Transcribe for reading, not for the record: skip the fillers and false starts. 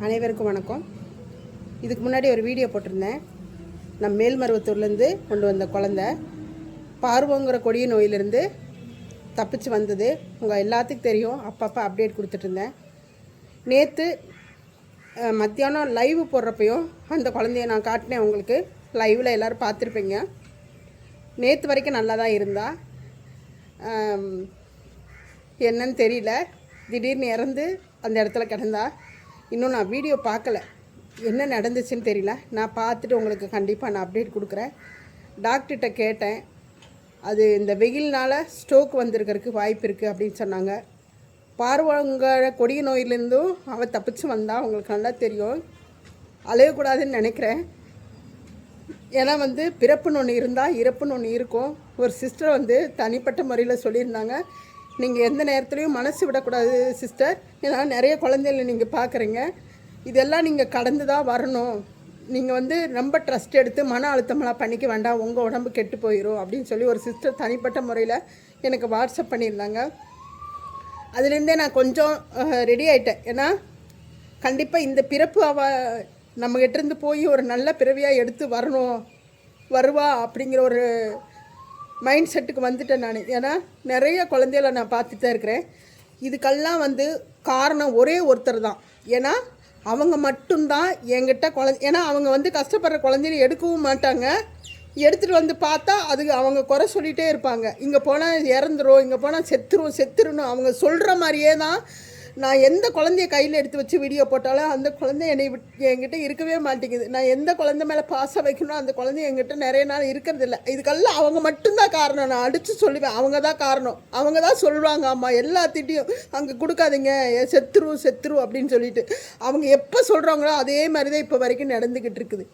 அனைவருக்கும் வணக்கம். இதுக்கு முன்னாடி ஒரு வீடியோ போட்டிருந்தேன். நான் மேல்மருவத்தூர்லேருந்து கொண்டு வந்த குழந்தை பார்வோங்கிற கொடிய நோயிலிருந்து தப்பிச்சு வந்தது உங்கள் எல்லாத்துக்கும் தெரியும். அப்பப்போ அப்டேட் கொடுத்துட்ருந்தேன். நேற்று மத்தியானம் லைவ் போடுறப்பையும் அந்த குழந்தைய நான் காட்டினேன் உங்களுக்கு. லைவில் எல்லோரும் பார்த்துருப்பீங்க. நேற்று வரைக்கும் நல்லா தான் இருந்தா. என்னன்னு தெரியல, திடீர்னு இறந்து அந்த இடத்துல கிடந்தா. இன்னும் நான் வீடியோ பார்க்கல, என்ன நடந்துச்சுன்னு தெரியல. நான் பார்த்துட்டு உங்களுக்கு கண்டிப்பாக நான் அப்டேட் கொடுக்குறேன். டாக்டர்கிட்ட கேட்டேன், அது இந்த வெயில்னால் ஸ்ட்ரோக் வந்திருக்கிறதுக்கு வாய்ப்பு இருக்குது அப்படின்னு சொன்னாங்க. பார்வங்க கொடிய நோயிலேருந்தும் அவள் தப்பிச்சு வந்தால் உங்களுக்கு நல்லா தெரியும். அலையக்கூடாதுன்னு நினைக்கிறேன். ஏன்னா பிறப்புன்னு ஒன்று இருந்தால் இறப்புன்னு ஒன்று இருக்கும். ஒரு சிஸ்டர் தனிப்பட்ட முறையில் சொல்லியிருந்தாங்க, நீங்கள் எந்த நேரத்துலையும் மனசு விடக்கூடாது சிஸ்டர், ஏன்னா நிறைய குழந்தைகளை நீங்கள் பார்க்குறீங்க, இதெல்லாம் நீங்கள் கடந்து தான் வரணும். நீங்கள் ரொம்ப ட்ரஸ்ட் எடுத்து மன அழுத்தமெல்லாம் பண்ணிக்க வேண்டாம், உங்கள் உடம்பு கெட்டு போயிடும் அப்படின்னு சொல்லி ஒரு சிஸ்டர் தனிப்பட்ட முறையில் எனக்கு வாட்ஸ்அப் பண்ணியிருந்தாங்க. அதுலேருந்தே நான் கொஞ்சம் ரெடி ஆகிட்டேன். ஏன்னா கண்டிப்பாக இந்த பிறப்பு அவள் நம்மகிட்டேருந்து போய் ஒரு நல்ல பிறவியாக எடுத்து வருவா அப்படிங்கிற ஒரு மைண்ட் செட்டுக்கு வந்துட்டேன் நான். ஏன்னா நிறைய குழந்தைகளை நான் பார்த்துட்டு தான் இருக்கிறேன். இதுக்கெல்லாம் காரணம் ஒரே ஒருத்தர் தான். ஏன்னா அவங்க மட்டும்தான் என்கிட்ட ஏன்னா அவங்க கஷ்டப்படுற குழந்தைய எடுக்கவும் மாட்டாங்க. எடுத்துகிட்டு பார்த்தா அதுக்கு அவங்க குறை சொல்லிகிட்டே இருப்பாங்க. இங்கே போனால் இறந்துரும், இங்கே போனால் செத்துருன்னு அவங்க சொல்கிற மாதிரியே தான். நான் எந்த குழந்தைய கையில் எடுத்து வச்சு வீடியோ போட்டாலும் அந்த குழந்தை என்கிட்ட இருக்கவே மாட்டேங்குது. நான் எந்த குழந்தை மேலே பாசம் வைக்கணும் அந்த குழந்தை என்கிட்ட நிறைய நாள் இருக்கிறதில்ல. இதுக்கெல்லாம் அவங்க மட்டும்தான் காரணம். நான் அடித்து சொல்லுவேன், அவங்க தான் காரணம். அவங்க தான் சொல்லுவாங்க, அம்மா எல்லாத்திட்டையும் அங்கே கொடுக்காதீங்க, செத்துரு அப்படின்னு சொல்லிட்டு அவங்க எப்போ சொல்கிறாங்களோ அதே மாதிரி தான் இப்போ வரைக்கும் நடந்துக்கிட்டு இருக்குது.